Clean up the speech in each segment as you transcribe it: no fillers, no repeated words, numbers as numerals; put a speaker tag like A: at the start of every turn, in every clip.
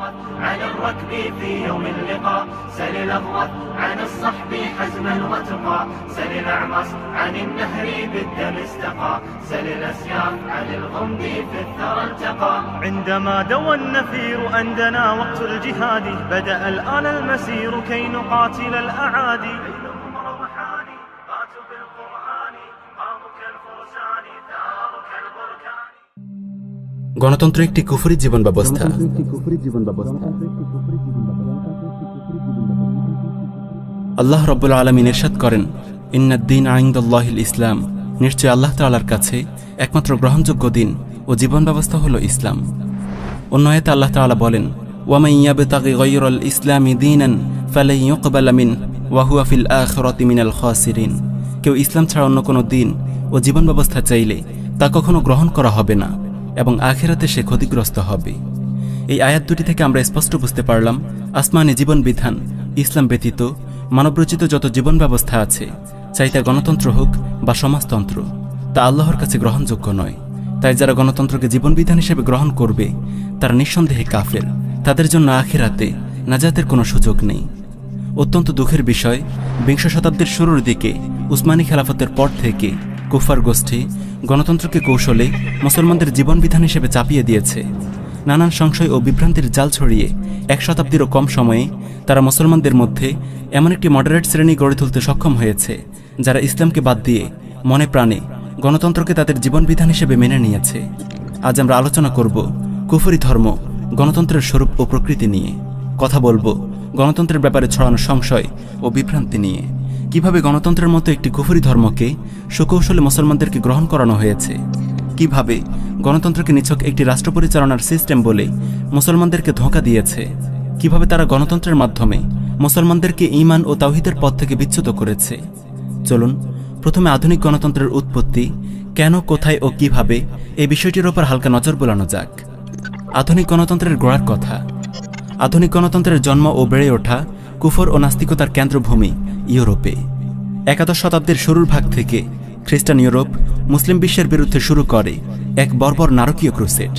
A: الرأفت عن الركب في يوم اللقاء سل الأغوث عن الصحب حزما وتقى سل الأعمص عن النهر بالدم استقى سل الأسياف عن الغمد في الثرى التقى عندما دوى النفير أندنا وقت الجهاد بدأ الآن المسير كي نقاتل الأعادي
B: গণতন্ত্র একটি কুফরি জীবন ব্যবস্থা। আল্লাহ রাব্বুল আলামিন ইরশাদ করেন, ইন্নাদ-দীন ইনদাল্লাহিল ইসলাম, নিশ্চয় আল্লাহ তাআলার কাছে একমাত্র গ্রহণযোগ্য দিন ও জীবন ব্যবস্থা হলো ইসলাম। অন্য আয়াতে আল্লাহ তাআলা বলেন, ওয়া মান ইয়াবতাগি গায়রাল ইসলামি দীনান ফালান ইউকবালা মিন ওয়া হুয়া ফিল আখিরাতি মিনাল খাসিরিন। কেউ ইসলাম ছাড়া অন্য কোনো দিন ও জীবন ব্যবস্থা চাইলে তা কখনো গ্রহণ করা হবে না এবং আখিরাতে সে ক্ষতিগ্রস্ত হবে। এই আয়াত দুটি থেকে আমরা স্পষ্ট বুঝতে পারলাম, আসমানি জীবন বিধান ইসলাম ব্যতীত মানবরচিত যত জীবন ব্যবস্থা আছে, চাই তা গণতন্ত্র হোক বা সমাজতন্ত্র, তা আল্লাহর কাছে গ্রহণযোগ্য নয়। তাই যারা গণতন্ত্রকে জীবন বিধান হিসেবে গ্রহণ করবে তারা নিঃসন্দেহে কাফের, তাদের জন্য আখিরাতে নাজাতের কোনো সুযোগ নেই। অত্যন্ত দুঃখের বিষয়, বিংশ শতাব্দীর শুরুর দিকে উসমানী খেলাফতের পর থেকে কুফার গোষ্ঠী গণতন্ত্রকে কৌশলে মুসলমানদের জীবন বিধান হিসেবে চাপিয়ে দিয়েছে। নানান সংশয় ও বিভ্রান্তির জাল ছড়িয়ে 1 শতাব্দীরও কম সময়ে তারা মুসলমানদের মধ্যে এমন একটি মডারেট শ্রেণী গড়ে তুলতে সক্ষম হয়েছে যারা ইসলামকে বাদ দিয়ে মনে প্রাণে গণতন্ত্রকে তাদের জীবন বিধান হিসেবে মেনে নিয়েছে। আজ আমরা আলোচনা করব কুফরি ধর্ম গণতন্ত্রের স্বরূপ ও প্রকৃতি নিয়ে। কথা বলবো গণতন্ত্রের ব্যাপারে ছড়ানো সংশয় ও বিভ্রান্তি নিয়ে। কিভাবে গণতন্ত্রের মতো একটি কুফরি ধর্মকে সুকৌশলে মুসলমানদেরকে গ্রহণ করানো হয়েছে, কিভাবে গণতন্ত্রকে নিছক একটি রাষ্ট্র পরিচালনার সিস্টেম বলে মুসলমানদেরকে ধোঁকা দিয়েছে, কিভাবে তারা গণতন্ত্রের মাধ্যমে মুসলমানদেরকে ঈমান ও তাওহীদের পথ থেকে বিচ্যুত করেছে। চলুন প্রথমে আধুনিক গণতন্ত্রের উৎপত্তি, কেন, কোথায় ও কিভাবে এই বিষয়টির ওপর হালকা নজর বোলানো যাক। আধুনিক গণতন্ত্রের গোড়ার কথা। আধুনিক গণতন্ত্রের জন্ম ও বেড়ে ওঠা কুফর ও নাস্তিকতার কেন্দ্রভূমি ইউরোপে। 11 শতাব্দীর শুরুর ভাগ থেকে খ্রিস্টান ইউরোপ মুসলিম বিশ্বের বিরুদ্ধে শুরু করে এক বর্বর নারকীয় ক্রুসেড।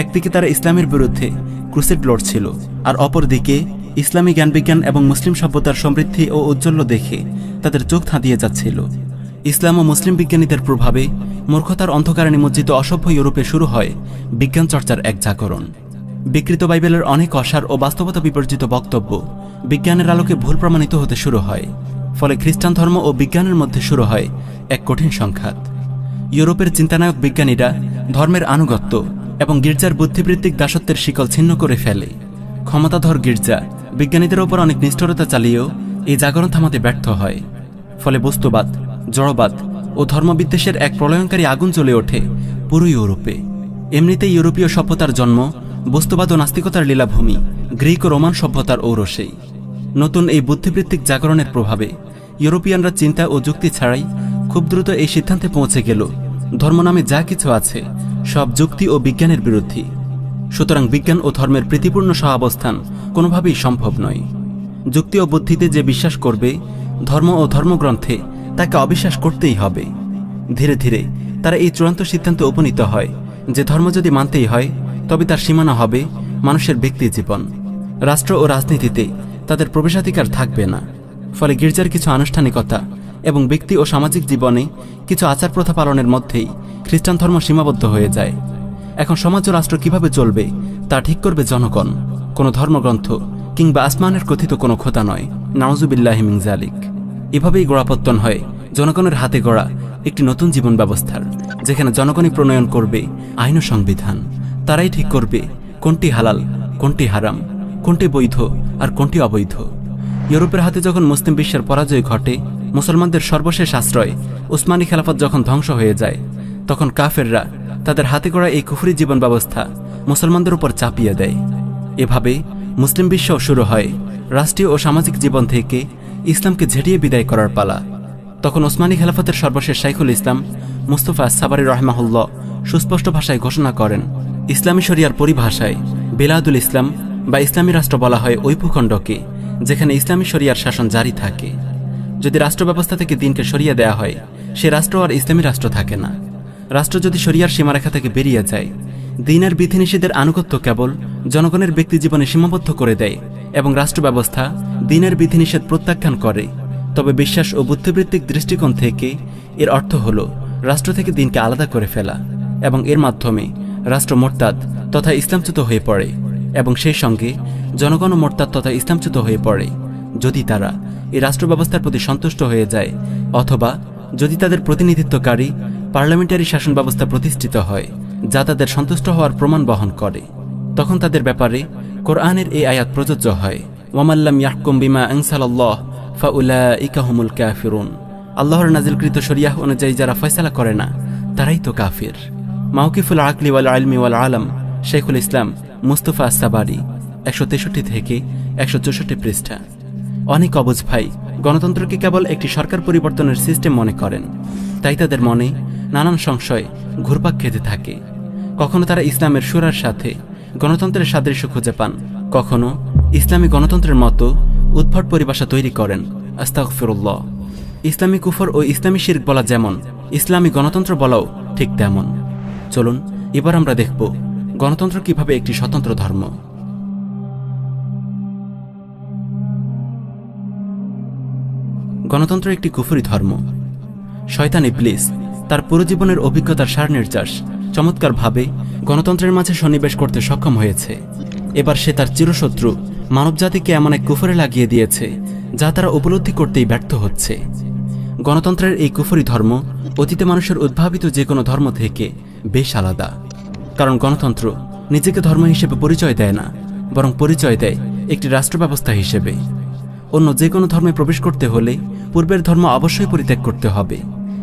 B: একদিকে তারা ইসলামের বিরুদ্ধে ক্রুসেড লড়ছিল, আর অপরদিকে ইসলামী জ্ঞানবিজ্ঞান এবং মুসলিম সভ্যতার সমৃদ্ধি ও ঔজ্জ্বল্য দেখে তাদের চোখ ধাঁধিয়ে যাচ্ছিল। ইসলাম ও মুসলিম বিজ্ঞানীদের প্রভাবে মূর্খতার অন্ধকারে নিমজ্জিত অসভ্য ইউরোপে শুরু হয় বিজ্ঞান চর্চার এক জাগরণ। বিকৃত বাইবেলের অনেক অসার ও বাস্তবতা বিবর্জিত বক্তব্য বিজ্ঞানের আলোকে ভুল প্রমাণিত হতে শুরু হয়। ফলে খ্রিস্টান ধর্ম ও বিজ্ঞানের মধ্যে শুরু হয় এক কঠিন সংঘাত। ইউরোপের চিন্তানায়ক বিজ্ঞানীরা ধর্মের আনুগত্য এবং গির্জার বুদ্ধিবৃত্তিক দাসত্বের শিকল ছিন্ন করে ফেলে। ক্ষমতাধর গির্জা বিজ্ঞানীদের ওপর অনেক নিষ্ঠুরতা চালিয়েও এই জাগরণ থামাতে ব্যর্থ হয়। ফলে বস্তুবাদ, জড়বাদ ও ধর্মবিদ্বেষের এক প্রলয়ঙ্কারী আগুন জ্বলে ওঠে পুরো ইউরোপে। এমনিতেই ইউরোপীয় সভ্যতার জন্ম বস্তুবাদ ও নাস্তিকতার লীলাভূমি গ্রিক ও রোমান সভ্যতার ঔরসেই। নতুন এই বুদ্ধিবৃত্তিক জাগরণের প্রভাবে ইউরোপিয়ানরা চিন্তা ও যুক্তি ছাড়াই খুব দ্রুত এই সিদ্ধান্তে পৌঁছে গেল, ধর্ম নামে যা কিছু আছে সব যুক্তি ও বিজ্ঞানের বিরোধী। সুতরাং বিজ্ঞান ও ধর্মের প্রীতিপূর্ণ সহাবস্থান কোনোভাবেই সম্ভব নয়। যুক্তি ও বুদ্ধিতে যে বিশ্বাস করবে, ধর্ম ও ধর্মগ্রন্থে তাকে অবিশ্বাস করতেই হবে। ধীরে ধীরে তারা এই চূড়ান্ত সিদ্ধান্তে উপনীত হয় যে ধর্ম যদি মানতেই হয় তবে তার সীমানা হবে মানুষের ব্যক্তি জীবন। রাষ্ট্র ও রাজনীতিতে তাদের প্রবেশাধিকার থাকবে না। ফলে গির্জার কিছু আনুষ্ঠানিকতা এবং ব্যক্তি ও সামাজিক জীবনে কিছু আচার প্রথা পালনের মধ্যেই খ্রিস্টান ধর্ম সীমাবদ্ধ হয়ে যায়। এখন সমাজ ও রাষ্ট্র কিভাবে চলবে তা ঠিক করবে জনগণ, কোনো ধর্মগ্রন্থ কিংবা আসমানের কথিত কোনো খোদা নয়। নাউজুবিল্লাহি মিন যালিক। এভাবেই গোড়াপত্তন হয় জনগণের হাতে গড়া একটি নতুন জীবন ব্যবস্থার, যেখানে জনগণই প্রণয়ন করবে আইন ও সংবিধান। তারাই ঠিক করবে কোনটি হালাল, কোনটি হারাম, কোনটি বৈধ আর কোনটি অবৈধ। ইউরোপের হাতে যখন মুসলিম বিশ্বের পরাজয় ঘটে, মুসলমানদের সর্বশেষ আশ্রয় উসমানী খেলাফত যখন ধ্বংস হয়ে যায়, তখন কাফেররা তাদের হাতে গড়া এই কুফরি জীবন ব্যবস্থা মুসলমানদের উপর চাপিয়ে দেয়। এভাবে মুসলিম বিশ্ব শুরু হয় রাষ্ট্রীয় ও সামাজিক জীবন থেকে ইসলামকে ঝেঁটিয়ে বিদায় করার পালা। তখন ওসমানী খেলাফতের সর্বশেষ শাইখুল ইসলাম মুস্তাফা সাবারি রাহিমাহুল্লাহ সুস্পষ্ট ভাষায় ঘোষণা করেন, ইসলামী শরিয়ার পরিভাষায় বেলাদুল ইসলাম বা ইসলামী রাষ্ট্র বলা হয় ওই ভূখণ্ডকে যেখানে ইসলামী শরিয়ার শাসন জারি থাকে। যদি রাষ্ট্র ব্যবস্থা থেকে দিনকে সরিয়ে দেয়া হয়, সে রাষ্ট্র আর ইসলামী রাষ্ট্র থাকে না। রাষ্ট্র যদি শরিয়ার সীমারেখা থেকে বেরিয়ে যায়, দিনের বিধিনিষেধের আনুগত্য কেবল জনগণের ব্যক্তিজীবনে সীমাবদ্ধ করে দেয় এবং রাষ্ট্র ব্যবস্থা দিনের বিধিনিষেধ প্রত্যাখ্যান করে, তবে বিশ্বাস ও বুদ্ধিবৃত্তিক দৃষ্টিকোণ থেকে এর অর্থ হল রাষ্ট্র থেকে দিনকে আলাদা করে ফেলা এবং এর মাধ্যমে রাষ্ট্র মোরতাদ তথা ইসলামচ্যুত হয়ে পড়ে এবং সেই সঙ্গে জনগণও মোরতাদ তথা ইসলামচ্যুত হয়ে পড়ে যদি তারা এই রাষ্ট্র ব্যবস্থার প্রতি সন্তুষ্ট হয়ে যায় অথবা যদি তাদের প্রতিনিধিত্বকারী পার্লামেন্টারি শাসন ব্যবস্থা প্রতিষ্ঠিত হয় যা তাদের সন্তুষ্ট হওয়ার প্রমাণ বহন করে, তখন তাদের ব্যাপারে কোরআনের এই আয়াত প্রযোজ্য হয়, ওয়ামাল্লাম ইয়াহকুম বিমা আনসালাল্লাহ ফাউলাইকা হুমুল কাফিরুন। আল্লাহর নাজিলকৃত শরিয়াহ অনুযায়ী যারা ফয়সালা করে না তারাই তো কাফির। মাওকিফুল আকলি ওয়াল ইলমি ওয়াল আলম, শেখুল ইসলাম মুস্তফা আস-সাবারি, 163 থেকে 164 পৃষ্ঠা। অনেক অবুঝ ভাই গণতন্ত্রকে কেবল একটি সরকার পরিবর্তনের সিস্টেম মনে করেন, তাই তাদের মনে নানান সংশয় ঘুরপাক খেতে থাকে। কখনো তারা ইসলামের শুরার সাথে গণতন্ত্রের সাদৃশ্য খুঁজে পান, কখনো ইসলামী গণতন্ত্রের মতো উদ্ভট পরিভাষা তৈরি করেন। আস্তাগফিরুল্লাহ। ইসলামী কুফর ও ইসলামী শিরক বলা যেমন ইসলামী গণতন্ত্র বলাও ঠিক তেমন। চলুন এবার আমরা দেখব গণতন্ত্র কিভাবে একটি স্বতন্ত্র ধর্ম। গণতন্ত্র একটি কুফরি ধর্ম। শয়তান ইবলিস তার পুরো জীবনের অভিজ্ঞতার সার নির্যাস চমৎকারভাবে গণতন্ত্রের মাঝে সন্নিবেশ করতে সক্ষম হয়েছে। এবার সে তার চিরশত্রু মানবজাতিকে এমন এক কুফরে লাগিয়ে দিয়েছে যা তারা উপলব্ধি করতেই ব্যর্থ হচ্ছে। গণতন্ত্রের এই কুফরি ধর্ম অতীতে মানুষের উদ্ভাবিত যে কোনো ধর্ম থেকে বেশ আলাদা, কারণ গণতন্ত্র নিজেকে ধর্ম হিসেবে পরিচয় দেয় না, বরং পরিচয় দেয় একটি রাষ্ট্র ব্যবস্থা হিসেবে। অন্য যে কোনো ধর্মে প্রবেশ করতে হলে পূর্বের ধর্ম অবশ্যই পরিত্যাগ করতে হবে,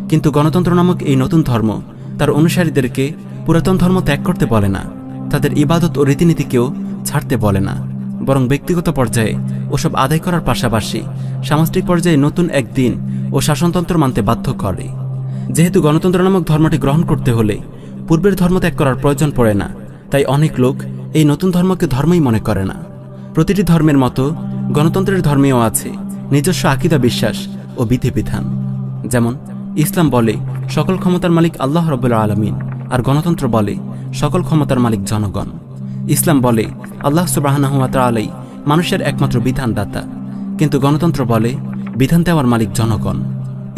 B: কিন্তু গণতন্ত্র নামক এই নতুন ধর্ম তার অনুসারীদেরকে পুরাতন ধর্ম ত্যাগ করতে বলে না, তাদের ইবাদত ও রীতিনীতিকেও ছাড়তে বলে না, বরং ব্যক্তিগত পর্যায়ে ওসব আদায় করার পাশাপাশি সামাজিক পর্যায়ে নতুন এক দিন ও শাসনতন্ত্র মানতে বাধ্য করে। যেহেতু গণতন্ত্র নামক ধর্মটি গ্রহণ করতে হলে পূর্বের ধর্ম ত্যাগ করার প্রয়োজন পড়ে না, তাই অনেক লোক এই নতুন ধর্মকে ধর্মই মনে করে না। প্রতিটি ধর্মের মতো গণতন্ত্রের ধর্মেও আছে নিজস্ব আকীদা, বিশ্বাস ও বিধিবিধান। যেমন ইসলাম বলে সকল ক্ষমতার মালিক আল্লাহ রাব্বুল আলামিন, আর গণতন্ত্র বলে সকল ক্ষমতার মালিক জনগণ। ইসলাম বলে আল্লাহ সুবহানাহু ওয়া তাআলাই মানুষের একমাত্র বিধানদাতা, কিন্তু গণতন্ত্র বলে বিধান দেওয়ার মালিক জনগণ।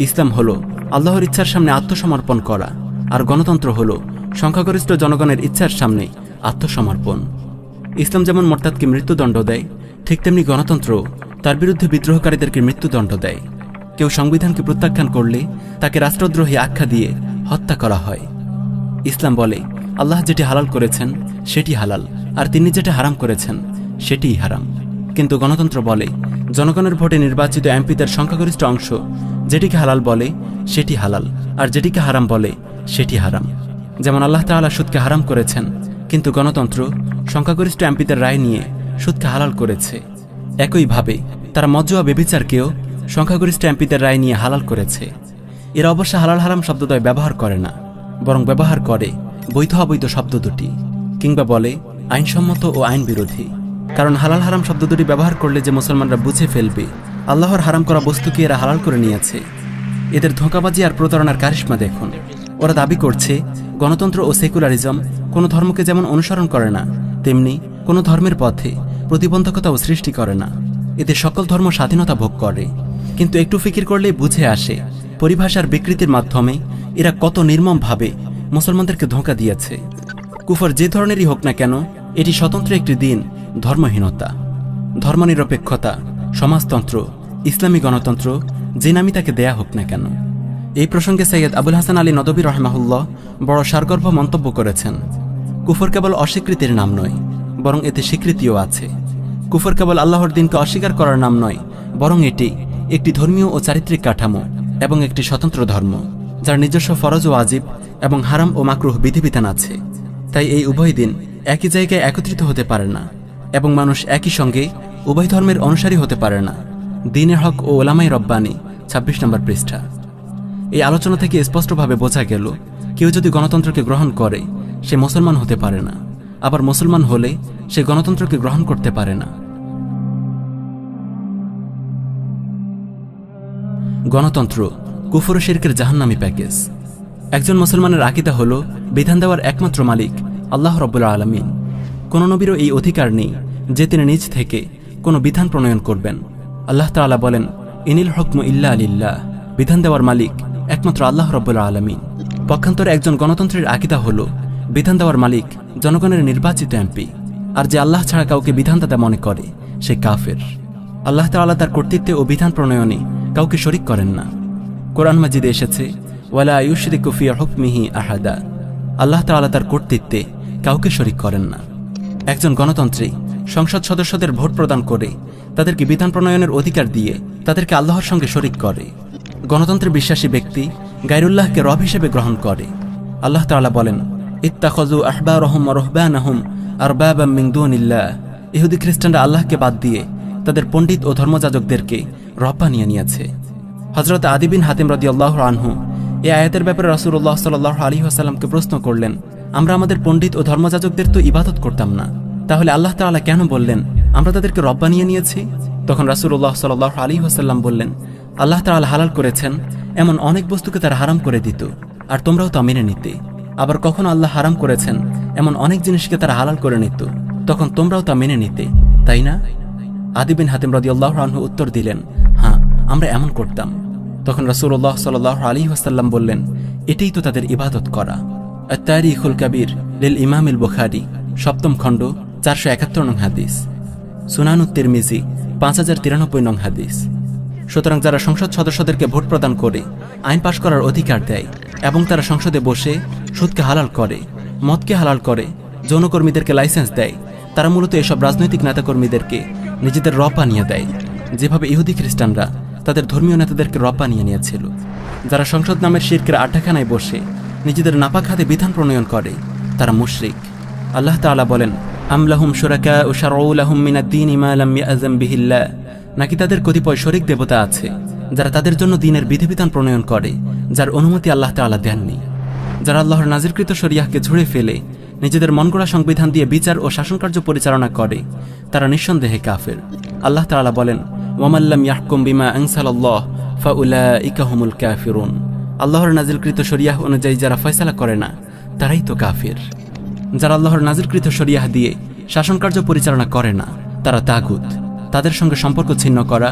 B: ইসলাম হলো আল্লাহর ইচ্ছার সামনে আত্মসমর্পণ করা, আর গণতন্ত্র হলো সংখ্যাগরিষ্ঠ জনগণের ইচ্ছার সামনে আত্মসমর্পণ। ইসলাম যেমন মোরতাদকে মৃত্যুদণ্ড দেয়, ঠিক তেমনি গণতন্ত্র তার বিরুদ্ধে বিদ্রোহকারীদেরকে মৃত্যুদণ্ড দেয়। কেউ সংবিধানকে প্রত্যাখ্যান করলে তাকে রাষ্ট্রদ্রোহী আখ্যা দিয়ে হত্যা করা হয়। ইসলাম বলে আল্লাহ যেটি হালাল করেছেন সেটি হালাল, আর তিনি যেটা হারাম করেছেন সেটিই হারাম। কিন্তু গণতন্ত্র বলে জনগণের ভোটে নির্বাচিত এমপিদের সংখ্যাগরিষ্ঠ অংশ যেটিকে হালাল বলে সেটি হালাল, আর যেটিকে হারাম বলে সেটি হারাম। যেমন আল্লাহ তাআলা সুদকে হারাম করেছেন, কিন্তু গণতন্ত্র সংখ্যাগরিষ্ঠ এমপিদের রায় নিয়ে সুদকে হালাল করেছে। একইভাবে তারা মজ্জুয়া ব্যভিচারকেও সংখ্যাগরিষ্ঠ এমপিদের রায় নিয়ে হালাল করেছে। এরা অবশ্য হালাল হারাম শব্দদ্বয় ব্যবহার করে না, বরং ব্যবহার করে বৈধ অবৈধ শব্দ দুটি, কিংবা বলে আইনসম্মত ও আইন বিরোধী। কারণ হালাল হারাম শব্দ দুটি ব্যবহার করলে যে মুসলমানরা বুঝে ফেলবে আল্লাহর হারাম করা বস্তুকে এরা হালাল করে নিয়েছে। এদের ধোঁকাবাজি আর প্রতারণার কারিশমা দেখুন। ওরা দাবি করছে গণতন্ত্র ও সেকুলারিজম কোনো ধর্মকে যেমন অনুসরণ করে না, তেমনি কোনো ধর্মের পথে প্রতিবন্ধকতাও সৃষ্টি করে না। এতে সকল ধর্ম স্বাধীনতা ভোগ করে। কিন্তু একটু ফিকির করলেই বুঝে আসে পরিভাষার বিকৃতির মাধ্যমে এরা কত নির্মমভাবে মুসলমানদেরকে ধোঁকা দিয়েছে। কুফর যে ধরনেরই হোক না কেন, এটি স্বতন্ত্র একটি দিন, ধর্মহীনতা। ধর্মনিরপেক্ষতা, সমাজতন্ত্র, ইসলামী গণতন্ত্র, যে নামই তাকে দেয়া হোক না কেন। এই প্রসঙ্গে সৈয়দ আবুল হাসান আলী নদভী রাহিমাহুল্লাহ বড় সারগর্ভ মন্তব্য করেছেন, কুফর কেবল অস্বীকৃতির নাম নয়, বরং এতে স্বীকৃতিও আছে। কুফর কেবল আল্লাহর দিনকে অস্বীকার করার নাম নয়, বরং এটি একটি ধর্মীয় ও চারিত্রিক কাঠামো এবং একটি স্বতন্ত্র ধর্ম, যার নিজস্ব ফরজ ও ওয়াজিব এবং হারাম ও মাকরুহ বিধিবিধান আছে। তাই এই উভয় দিন একই জায়গায় একত্রিত হতে পারে না, এবং মানুষ একই সঙ্গে উভয় ধর্মের অনুসারী হতে পারে না। দ্বীনের হক ও ওলামায়ে রব্বানী, 26 নম্বর পৃষ্ঠা। এই আলোচনা থেকে স্পষ্টভাবে বোঝা গেল, কেউ যদি গণতন্ত্রকে গ্রহণ করে সে মুসলমান হতে পারে না, আবার মুসলমান হলে সে গণতন্ত্রকে গ্রহণ করতে পারে না। গণতন্ত্র কুফর ও শিরকের জাহান্নামী প্যাকেজ। একজন মুসলমানের আকীদা হলো বিধান দেওয়ার একমাত্র মালিক আল্লাহ রব্বুল আলামিন। কোনো নবীরও এই অধিকার নেই যে তিনি নিজ থেকে কোনো বিধান প্রণয়ন করবেন। আল্লাহ তাআলা বলেন, ইনিল হুকমু ইল্লা লিল্লাহ, বিধান দেওয়ার মালিক একমাত্র আল্লাহ রব্বুল আলামিন। পক্ষান্তরে একজন গণতন্ত্রের আকীদা হলো বিধান দেওয়ার মালিক জনগণের নির্বাচিত এমপি, আর যে আল্লাহ ছাড়া কাউকে বিধানদাতা মনে করে সে কাফের। আল্লাহ তাআলা তার কর্তৃত্বে ও বিধান প্রণয়নে কাউকে শরিক করেন না। কোরআন মাজিদে এসেছে, ওয়ালা ইউশরিকু ফি হুকমিহি আহাদা, আল্লাহ তাআলা তার কর্তৃত্বে কাউকে শরিক করেন না। একজন গণতন্ত্রে সংসদ সদস্যদের ভোট প্রদান করে তাদেরকে বিধান প্রণয়নের অধিকার দিয়ে তাদেরকে আল্লাহর সঙ্গে শরিক করে। গণতন্ত্রে বিশ্বাসী ব্যক্তি গায়রুল্লাহকে রব হিসেবে গ্রহণ করে। আল্লাহ তাআলা বলেন, ইত্তাখাযু আহবারহুম ওয়া রুহবানাহুম আরবাবাম মিন দুনিল্লাহ, ইহুদি খ্রিস্টানরা আল্লাহকে বাদ দিয়ে তাদের পণ্ডিত ও ধর্মযাজকদেরকে রব বানিয়ে নিয়েছে। হযরত আদি বিন হাতিম রাদিয়াল্লাহু আনহু এই আয়াতের ব্যাপারে রাসূলুল্লাহ সাল্লাল্লাহু আলাইহি ওয়াসাল্লামকে প্রশ্ন করলেন, আমরা আমাদের পণ্ডিত ও ধর্মযাজকদের তো ইবাদত করতাম না, তাহলে আল্লাহ তাআলা কেন বললেন আমরা তাদেরকে রব বানিয়ে নিয়েছি? তখন রাসূলুল্লাহ সাল্লাল্লাহু আলাইহি ওয়াসাল্লাম বললেন, আল্লাহ তাআলা হালাল করেছেন এমন অনেক বস্তুকে তারা হারাম করে দিত, আর তোমরাও তা মেনে নিতে। আবার কখনো আল্লাহ হারাম করেছেন এমন অনেক জিনিসকে তারা হালাল করে নিত, তখন তোমরাও তা মেনে নিতে, তাই না? আদি বিন হাতিম রাদিয়াল্লাহু আনহু উত্তর দিলেন, হ্যাঁ, আমরা এমন করতাম। তখন রাসূলুল্লাহ সাল্লাল্লাহু আলাইহি ওয়াসাল্লাম বললেন, এটাই তো তাদের ইবাদত করা। আত-তারিখুল কাবীর লিল ইমাম আল বুখারী, সপ্তম খণ্ড 471 নং হাদিস, সুনানুত তিরমিজি 5093 নং হাদিস। সুতরাং যারা সংসদ সদস্যদেরকে ভোট প্রদান করে আইন পাশ করার অধিকার দেয় এবং তারা সংসদে বসে সুদকে হালাল করে, মদকে হালাল করে, যৌনকর্মীদেরকে লাইসেন্স দেয়, তারা মূলত এসব রাজনৈতিক নেতাকর্মীদেরকে নিজেদের রব বানিয়ে দেয়, যেভাবে ইহুদি খ্রিস্টানরা তাদের ধর্মীয় নেতাদেরকে রব বানিয়ে নিয়েছিল। যারা সংসদ নামের শিরকের আড্ডাখানায় বসে নিজেদের নাপাক হাতে বিধান প্রণয়ন করে তারা মুশরিক। আল্লাহ তাআলা বলেন, আম লাহুম শুরাকাউ শারউ লাহুম মিনাদ দীনি মা লাম ইয়াযাম বিহিল্লাহ, নাকি তাদের কতিপয় শরিক দেবতা আছে যারা তাদের জন্য দ্বীনের বিধিবিধান প্রণয়ন করে যার অনুমতি আল্লাহ তাআলা দেননি। যারা আল্লাহর নাজিলকৃত শরিয়াহকে ঝুড়ে ফেলে নিজেদের মনগড়া সংবিধান দিয়ে বিচার ও শাসনকার্য পরিচালনা করে তারা নিঃসন্দেহে কাফের। আল্লাহ তাআলা বলেন, ওয়ামান লাম ইয়াহকুম বিমা আনসালাল্লাহ ফাউলাইকা হুমুল কাফিরুন, আল্লাহর নাজিলকৃত শরিয়াহ অনুযায়ী যারা ফয়সালা করে না তারাই তো কাফির। যারা আল্লাহর নাজিলকৃত শরিয়াহ দিয়ে শাসনকার্য পরিচালনা করে না তারা তাগুত, তাদের সঙ্গে সম্পর্ক ছিন্ন করা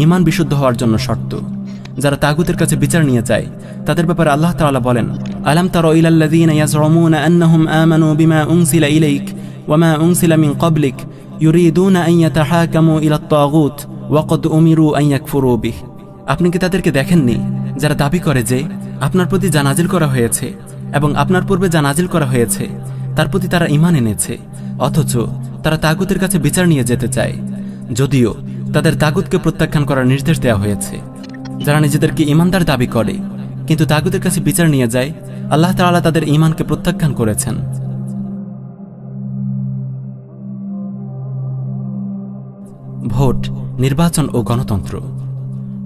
B: ঈমান বিশুদ্ধ হওয়ার জন্য শর্ত। যারা তাগুতের কাছে বিচার নিয়ে যায় তাদের ব্যাপারে আল্লাহ তাআলা বলেন, আলাম তারা ইলাল্লাযীনা ইয়াজউমুনা আন্নাহুম আমানু বিমা উনসিলা ইলাইক ওয়া মা উনসিলা মিন ক্বাবলিক ইউরিদুনা আন ইয়াতাহাকামু ইলাত তাগুত ওয়া ক্বাদ উমিরু আন ইয়াকফুরু বিহ, আপনি কি তাদেরকে দেখেননি যারা দাবি করে যে আপনার প্রতি যা নাজিল করা হয়েছে এবং আপনার পূর্বে যা নাজিল করা হয়েছে তার প্রতি তারা ঈমান এনেছে, অথচ তারা তাগুতের কাছে বিচার নিয়ে যেতে চায়, যদিও তাদের তাগুতকে প্রত্যাখ্যান করার নির্দেশ দেওয়া হয়েছে। যারা নিজেদেরকে ঈমানদার দাবি করে কিন্তু তাগুতের কাছে বিচার নিয়ে যায়, আল্লাহ তাআলা তাদের ঈমানকে প্রত্যাখ্যান করেছেন। ভোট, নির্বাচন ও গণতন্ত্র।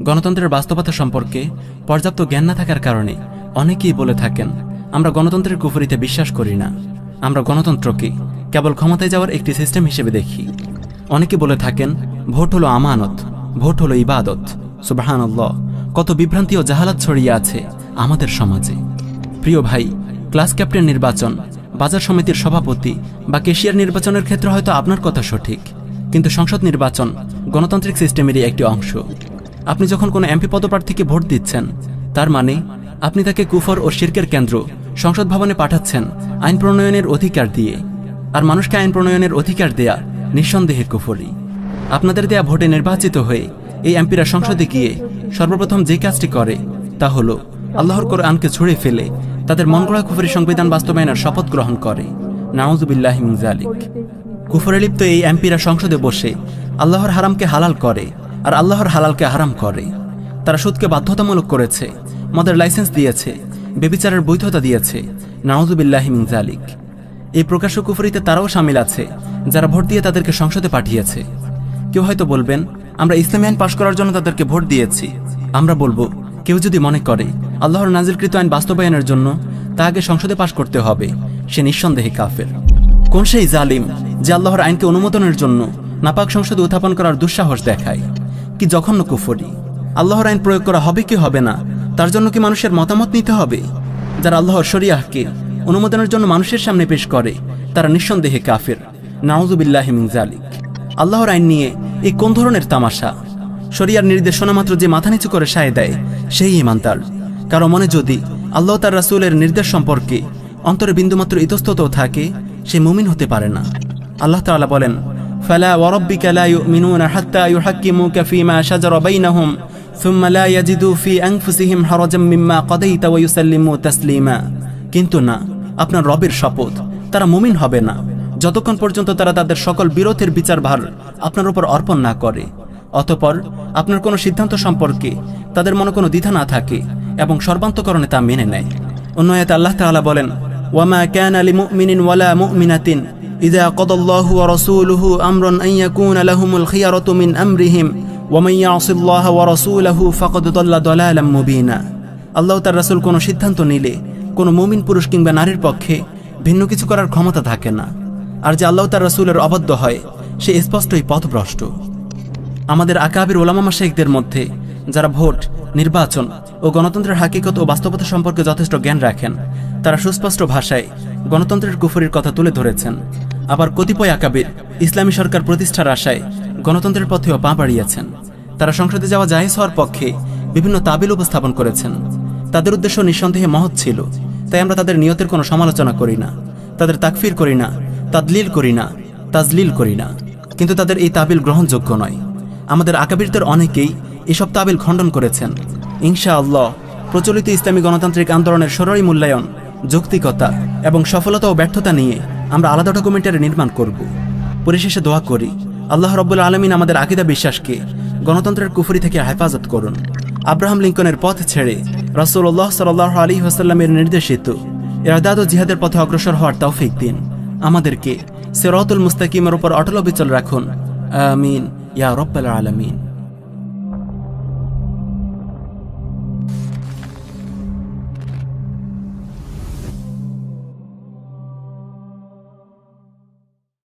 B: গণতন্ত্রের বাস্তবতা সম্পর্কে পর্যাপ্ত জ্ঞান না থাকার কারণে অনেকেই বলে থাকেন, আমরা গণতন্ত্রের কুফরিতে বিশ্বাস করি না, আমরা গণতন্ত্রকে কেবল ক্ষমতায় যাওয়ার একটি সিস্টেম হিসেবে দেখি। অনেকে বলে থাকেন, ভোট হলো আমানত, ভোট হলো ইবাদত। সুবহানাল্লাহ, কত বিভ্রান্তি ও জাহালাত ছড়িয়ে আছে আমাদের সমাজে। প্রিয় ভাই, ক্লাস ক্যাপ্টেন নির্বাচন, বাজার সমিতির সভাপতি বা ক্যাশিয়ার নির্বাচনের ক্ষেত্রে হয়তো আপনার কথা সঠিক, কিন্তু সংসদ নির্বাচন গণতান্ত্রিক সিস্টেমেরই একটি অংশ। আপনি যখন কোনো এমপি পদপ্রার্থীকে ভোট দিচ্ছেন, তার মানে আপনি তাকে কুফর ও শিরকের কেন্দ্র সংসদ ভবনে পাঠাচ্ছেন আইন প্রণয়নের অধিকার দিয়ে, আর মানুষকে আইন প্রণয়নের অধিকার দেয়া নিঃসন্দেহে কুফরি। আপনাদের দেয়া ভোটে নির্বাচিত হয়ে এই এমপিরা সংসদে গিয়ে সর্বপ্রথম যে কাজটি করে তা হলো আল্লাহর কোরআনকে ছুঁড়ে ফেলে তাদের মনগড়া কুফরি সংবিধান বাস্তবায়নের শপথ গ্রহণ করে। নাউযুবিল্লাহি মিন যালিক। কুফরে লিপ্ত এই এমপিরা সংসদে বসে আল্লাহর হারামকে হালাল করে আর আল্লাহর হালালকে হারাম করে। তারা সুদকে বাধ্যতামূলক করেছে, মদের লাইসেন্স দিয়েছে, ব্যভিচারের বৈধতা দিয়েছে। নাউযুবিল্লাহি মিন যালিক। এই প্রকাশ্য কুফরিতে তারাও শামিল আছে যারা ভোট দিয়ে তাদেরকে সংসদে পাঠিয়েছে। কেউ হয়তো বলবেন, আমরা ইসলামী আইন পাশ করার জন্য তাদেরকে ভোট দিয়েছি। আমরা বলবো, কেউ যদি মনে করে আল্লাহর নাজিলকৃত আইন বাস্তবায়নের জন্য তা আগে সংসদে পাশ করতে হবে, সে নিঃসন্দেহে কাফের। কোন সেই জালিম যে আল্লাহর আইনকে অনুমোদনের জন্য নাপাক সংসদে উত্থাপন করার দুঃসাহস দেখায়? কি জঘন্য কুফরি! আল্লাহর আইন প্রয়োগ করা হবে কি হবে না তার জন্য কি মানুষের মতামত নিতে হবে? যারা আল্লাহর শরিয়াহকে অনুমোদনের জন্য মানুষের সামনে পেশ করে, তারা নিঃসন্দেহে কাফের। নাউযুবিল্লাহি মিন যালিক। আল্লাহর আইন নিয়ে এই কোন ধরনের তামাশা? শরিয়ার নির্দেশনা মাত্র যে মাথা নিচু করে সায় দেয় সেই ঈমানদার। কারো মনে যদি আল্লাহ তার রাসূলের নির্দেশ সম্পর্কে অন্তরে বিন্দুমাত্র ইতস্ততও থাকে, সে মুমিন হতে পারে না। আল্লাহ তাআলা বলেন, ফালা ওয়ারাব্বিকা লা ইউমিনুনা হাত্তা ইউহাক্কিমুকা ফীমা শাজারা বাইনাহুম সুম্মা লা ইয়াজিদু ফী আনফুসিহিম হারাজাম মিম্মা কাদাইতা ওয়া ইউসাল্লিমু তাসলিমা। কিন্তু না, আপনার রবের শপথ, তারা মুমিন হবে না যতক্ষণ পর্যন্ত তারা তাদের সকল বিরোধের বিচারভার আপনার উপর অর্পণ না করে, অতঃপর আপনার কোনো সিদ্ধান্ত সম্পর্কে তাদের মনে কোনো দ্বিধা না থাকে এবং সর্বান্তকরণে তা মেনে নেয়। অন্য আয়াতে আল্লাহ তাআলা বলেন, ওয়ামা কানা লিমুমিনিন ওয়ালা মুমিনাতিন ইযা কাদাল্লাহু ওয়া রাসূলুহু আমরান আন ইয়াকুনা লাহুমুল খিয়ারাতু মিন আমরিহিম ওয়া মান ইয়াসিল্লাহা ওয়া রাসূলাহু ফাকাদ দাল্লা দালালাম মুবিনা। আল্লাহ তার রাসূল কোনো সিদ্ধান্ত নিলে কোনো মুমিন পুরুষ কিংবা নারীর পক্ষে ভিন্ন কিছু করার ক্ষমতা থাকে না, আর যে আল্লাহ তার রাসূলের অবাধ্য হয় সে স্পষ্টই পথভ্রষ্ট। আমাদের আকাবির উলামা মাশায়েখদের মধ্যে যারা ভোট, নির্বাচন ও গণতন্ত্রের হাকিকত ও বাস্তবতা সম্পর্কে যথেষ্ট জ্ঞান রাখেন, তারা সুস্পষ্ট ভাষায় গণতন্ত্রের কুফরির কথা তুলে ধরেছেন। আবার কতিপয় আকাবির ইসলামী সরকার প্রতিষ্ঠার আশায় গণতন্ত্রের পথেও পা বাড়িয়েছেন। তারা সংসদে যাওয়া জায়েজ হওয়ার পক্ষে বিভিন্ন তাবিল উপস্থাপন করেছেন। তাদের উদ্দেশ্য নিঃসন্দেহে মহৎ ছিল, তাই আমরা তাদের নিয়তের কোনো সমালোচনা করি না, তাদের তাকফির করি না, তাদলিল করি না, তাজলিল করি না। কিন্তু তাদের এই তাবিল গ্রহণযোগ্য নয়। আমাদের আকাবিরদের অনেকেই এসব তাবিল খণ্ডন করেছেন। ইনশাআল্লাহ প্রচলিত ইসলামী গণতান্ত্রিক আন্দোলনের শরঈ মূল্যায়ন, যৌক্তিকতা এবং সফলতা ও ব্যর্থতা নিয়ে আমরা আলাদা ডকুমেন্টারি নির্মাণ করব। পরিশেষে দোয়া করি, আল্লাহ রাব্বুল আলামিন আমাদের আকীদা বিশ্বাসকে গণতন্ত্রের কুফরি থেকে হেফাজত করুন। আব্রাহাম লিঙ্কনের পথ ছেড়ে রাসূলুল্লাহ সাল্লাল্লাহু আলাইহি ওয়াসাল্লামের নির্দেশিত ইরদাদ ও জিহাদের পথে অগ্রসর হওয়ার তৌফিক দিন। আমাদেরকে সিরাতুল মুস্তাকিমের উপর অটল অবিচল রাখুন। আমিন ইয়া রাব্বাল আলামিন।